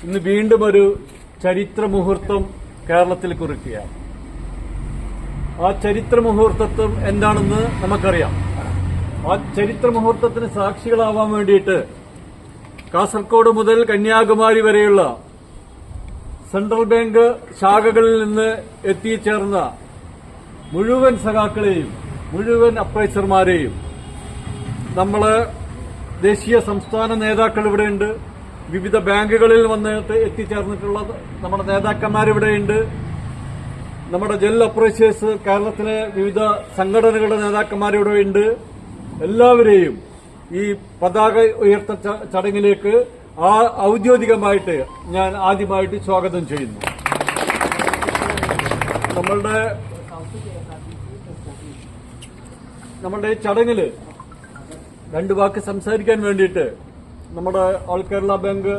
ഇന്ന് വീണ്ടും ഒരു ചരിത്ര മുഹൂർത്തം കേരളത്തിൽ കുറിക്കുകയാണ്. ആ ചരിത്ര മുഹൂർത്തം എന്താണെന്ന് നമുക്കറിയാം. ആ ചരിത്ര മുഹൂർത്തത്തിന് സാക്ഷികളാവാൻ വേണ്ടിയിട്ട് കാസർഗോഡ് മുതൽ കന്യാകുമാരി വരെയുള്ള സെൻട്രൽ ബാങ്ക് ശാഖകളിൽ നിന്ന് എത്തിച്ചേർന്ന മുഴുവൻ സഖാക്കളെയും മുഴുവൻ അപ്രൈസർമാരെയും നമ്മള് ദേശീയ സംസ്ഥാന നേതാക്കൾ ഇവിടെയുണ്ട്. വിവിധ ബാങ്കുകളിൽ വന്നിട്ട് എത്തിച്ചേർന്നിട്ടുള്ള നമ്മുടെ നേതാക്കന്മാരിവിടെയുണ്ട്. നമ്മുടെ ജൽ അപ്രൈസേഴ്സ് കേരളത്തിലെ വിവിധ സംഘടനകളുടെ നേതാക്കന്മാരിവിടെയുണ്ട്. എല്ലാവരെയും ഈ പതാക ഉയർത്ത ചടങ്ങിലേക്ക് ഔദ്യോഗികമായിട്ട് ഞാൻ ആദ്യമായിട്ട് സ്വാഗതം ചെയ്യുന്നു. നമ്മളുടെ ഈ ചടങ്ങില് രണ്ടു വാക്ക് സംസാരിക്കാൻ വേണ്ടിയിട്ട് നമ്മുടെ ഓൾ കേരള ബാങ്ക്